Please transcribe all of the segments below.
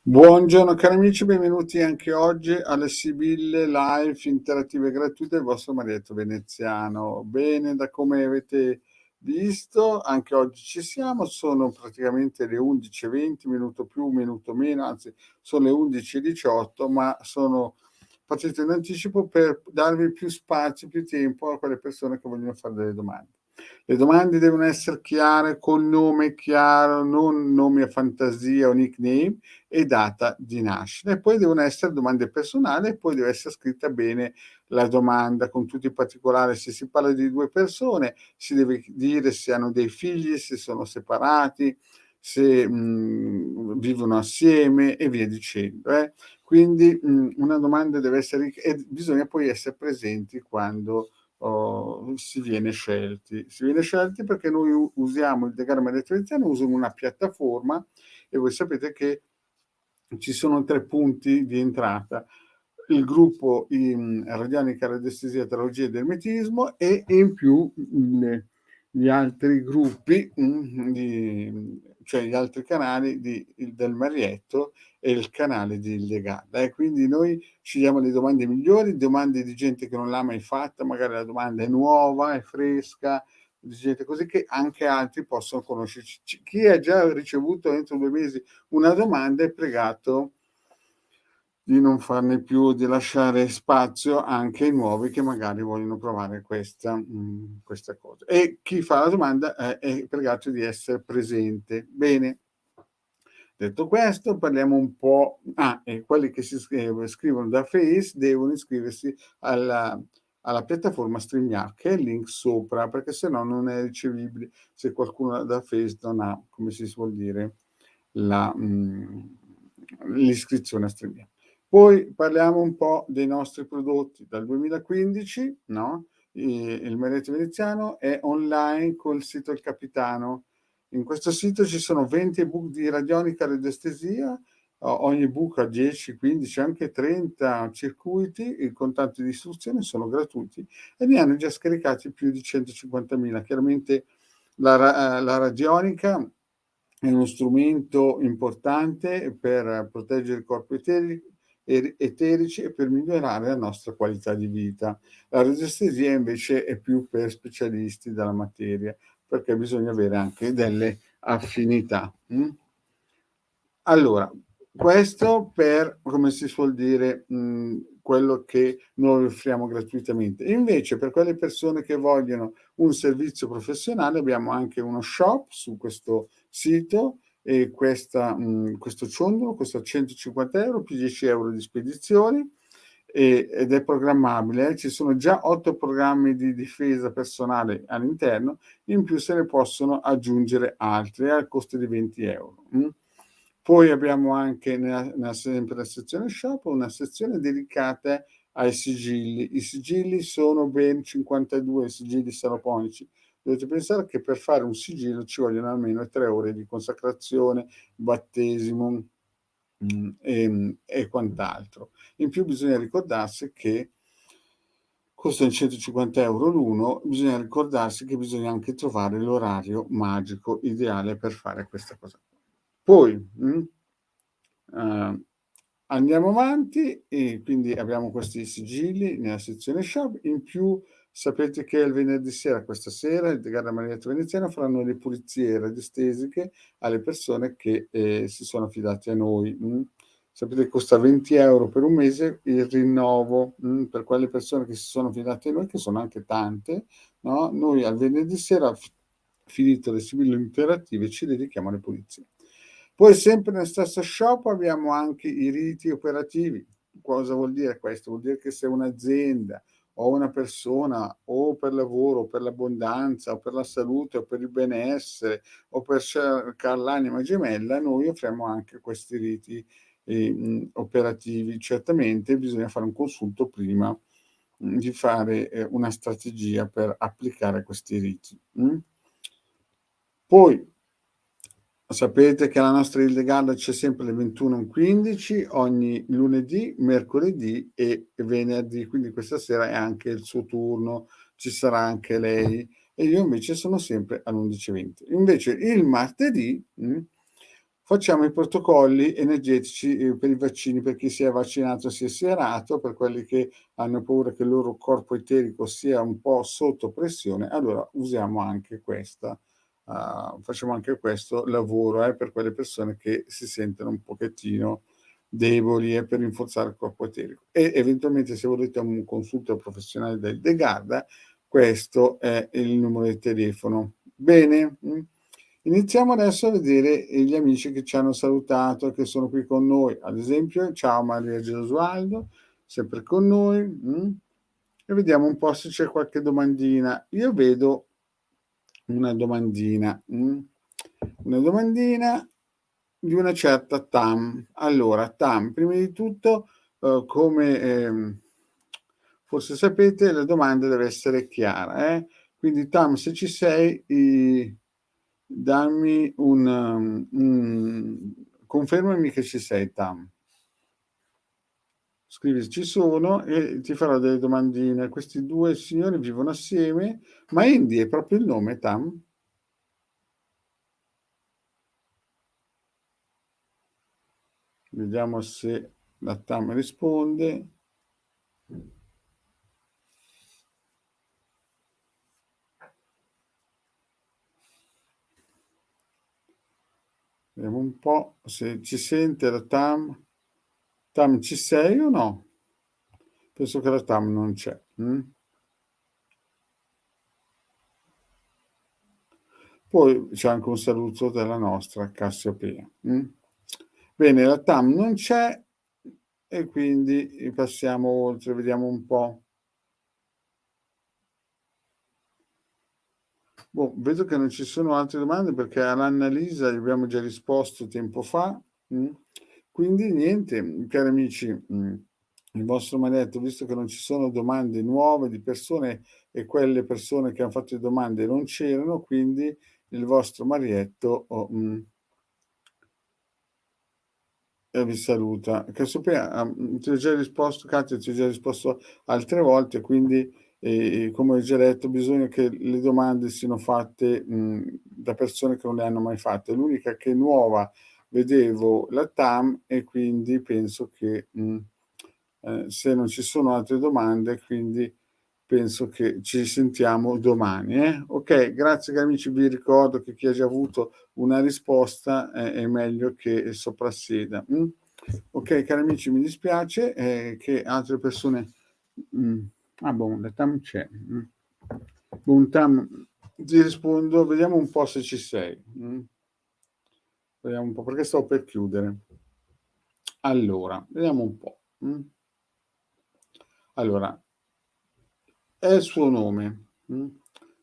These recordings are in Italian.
Buongiorno cari amici, benvenuti anche oggi alle Sibille Live interattive e gratuite del vostro Marietto Veneziano. Bene, da come avete visto, anche oggi ci siamo, sono praticamente le 11:20, minuto più, minuto meno, anzi sono le 11:18, ma sono partito in anticipo per darvi più spazio, più tempo a quelle persone che vogliono fare delle domande. Le domande devono essere chiare, col nome chiaro, non nomi a fantasia o nickname, e data di nascita. E poi devono essere domande personali e poi deve essere scritta bene la domanda con tutti i particolari. Se si parla di due persone si deve dire se hanno dei figli, se sono separati, se vivono assieme e via dicendo. Quindi una domanda deve essere e bisogna poi essere presenti quando si viene scelti. Si viene scelti perché noi usiamo il Degarma Elettroveneziano, usiamo una piattaforma e voi sapete che ci sono 3 punti di entrata: il gruppo radionica, radiestesia, teologia ed ermetismo e in più gli altri gruppi, cioè gli altri canali del Marietto e il canale di Ildegarda. E quindi noi scegliamo le domande migliori, domande di gente che non l'ha mai fatta, magari la domanda è nuova, è fresca, di gente così che anche altri possono conoscerci. Chi ha già ricevuto entro 2 mesi una domanda è pregato di non farne più, di lasciare spazio anche ai nuovi che magari vogliono provare questa cosa. E chi fa la domanda è pregato di essere presente. Bene. Detto questo, parliamo un po'. E quelli che si scrivono da Face devono iscriversi alla piattaforma StreamYard, che è il link sopra, perché se no non è ricevibile se qualcuno da Face non ha, come si suol dire, l'iscrizione a StreamYard. Poi parliamo un po' dei nostri prodotti. Dal 2015, no? Il Marietto Veneziano è online col sito Il Capitano. In questo sito ci sono 20 ebook di radionica radiestesia, ogni ebook ha 10, 15, anche 30 circuiti con tanti di istruzioni, sono gratuiti e ne hanno già scaricati più di 150.000. Chiaramente la radionica è uno strumento importante per proteggere il corpo eterici e per migliorare la nostra qualità di vita. La radiestesia invece è più per specialisti della materia, perché bisogna avere anche delle affinità. Allora, questo per, come si suol dire, quello che noi offriamo gratuitamente. Invece per quelle persone che vogliono un servizio professionale abbiamo anche uno shop su questo sito e questo ciondolo costa 150 euro più 10 euro di spedizioni ed è programmabile. Ci sono già 8 programmi di difesa personale all'interno, in più se ne possono aggiungere altri al costo di 20 euro. Poi abbiamo anche sempre la sezione shop una sezione dedicata ai sigilli. I sigilli sono ben 52 sigilli saloponici. Dovete pensare che per fare un sigillo ci vogliono almeno 3 ore di consacrazione, battesimo e quant'altro. In più bisogna ricordarsi che costano 150 euro l'uno, bisogna ricordarsi che bisogna anche trovare l'orario magico ideale per fare questa cosa. Poi andiamo avanti e quindi abbiamo questi sigilli nella sezione shop. In più sapete che il venerdì sera, questa sera, il Degarda Marietto Veneziano faranno le pulizie radiestesiche alle persone che si sono affidate a noi. Sapete che costa 20 euro per un mese il rinnovo per quelle persone che si sono affidate a noi, che sono anche tante, no? Noi al venerdì sera, finito le sibillo interattive, ci dedichiamo alle pulizie. Poi sempre nel stesso shop abbiamo anche i riti operativi. Cosa vuol dire questo? Vuol dire che se un'azienda o una persona o per lavoro o per l'abbondanza o per la salute o per il benessere o per cercare l'anima gemella, noi offriamo anche questi riti operativi. Certamente bisogna fare un consulto prima di fare una strategia per applicare questi riti. Poi Sapete che la nostra Hildegarda c'è sempre alle 21:15 ogni lunedì, mercoledì e venerdì, quindi questa sera è anche il suo turno, ci sarà anche lei e io invece sono sempre all'11:20. Invece il martedì, facciamo i protocolli energetici, per i vaccini, per chi si è vaccinato, si è sierato, per quelli che hanno paura che il loro corpo eterico sia un po' sotto pressione, allora usiamo anche questa facciamo anche questo lavoro, per quelle persone che si sentono un pochettino deboli e per rinforzare il corpo eterico. E eventualmente se volete un consulto professionale da Hildegarda, questo è il numero di telefono. Bene? Iniziamo adesso a vedere gli amici che ci hanno salutato, che sono qui con noi. Ad esempio, ciao Maria Gesualdo, sempre con noi. E vediamo un po' se c'è qualche domandina. Io vedo una domandina, una domandina di una certa Tam. Allora, Tam, prima di tutto, come forse sapete, la domanda deve essere chiara, quindi Tam, se ci sei, dammi confermami che ci sei, Tam. Scrivi ci sono e ti farò delle domandine. Questi due signori vivono assieme, ma Indy è proprio il nome, Tam? Vediamo se la Tam risponde. Vediamo un po' se ci sente la Tam. Tam, ci sei o no? Penso che la Tam non c'è. Poi c'è anche un saluto della nostra Cassiopea. Bene, la Tam non c'è e quindi passiamo oltre, vediamo un po'. Boh, vedo che non ci sono altre domande perché all'Annalisa gli abbiamo già risposto tempo fa. Quindi niente, cari amici, il vostro maledetto, visto che non ci sono domande nuove di persone e quelle persone che hanno fatto le domande non c'erano, quindi il vostro Marietto vi saluta. Cassiopea, ti ho già risposto, Katia, ti ho già risposto altre volte, quindi come ho già detto, bisogna che le domande siano fatte da persone che non le hanno mai fatte. L'unica che è nuova vedevo la TAM e quindi penso che se non ci sono altre domande, quindi penso che ci sentiamo domani. Ok, grazie cari amici, vi ricordo che chi ha già avuto una risposta è meglio che soprassieda. Ok, cari amici, mi dispiace che altre persone... boh, la TAM c'è. Boh, TAM, ti rispondo, vediamo un po' se ci sei. Vediamo un po', perché sto per chiudere. Allora, vediamo un po'. Allora, è il suo nome.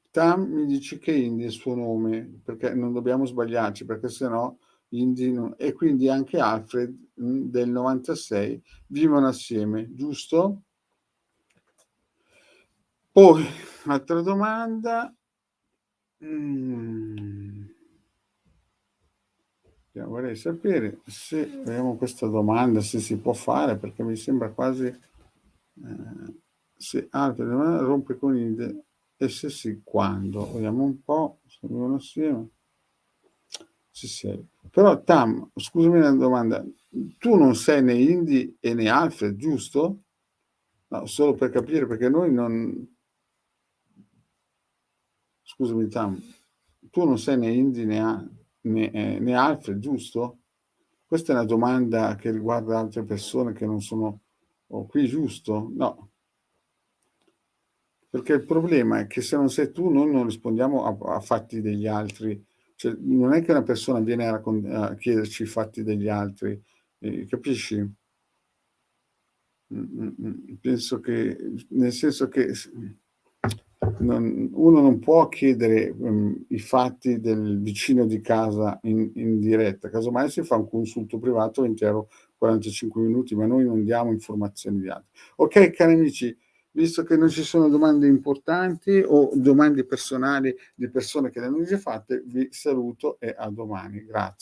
Tam mi dice che Indy è il suo nome, perché non dobbiamo sbagliarci, perché sennò Indy non... E quindi anche Alfred del 96 vivono assieme, giusto? Poi, altra domanda. Vorrei sapere se vediamo questa domanda, se si può fare, perché mi sembra quasi se Alfred rompe con Indy e se sì, quando? Vediamo un po', se vivono assieme. Sì, sì. Però Tam, scusami una domanda, tu non sei né Indy e né Alfred, giusto? No, solo per capire, perché noi non... Scusami Tam, tu non sei né Indy né Alfred, giusto? Questa è una domanda che riguarda altre persone che non sono qui, giusto? No, perché il problema è che se non sei tu, noi non rispondiamo a fatti degli altri. Cioè, non è che una persona viene a chiederci i fatti degli altri, capisci? Penso che, nel senso che uno non può chiedere i fatti del vicino di casa in diretta, casomai si fa un consulto privato intero 45 minuti, ma noi non diamo informazioni di altri. Ok, cari amici, Visto che non ci sono domande importanti o domande personali di persone che le hanno già fatte, vi saluto e a domani. Grazie.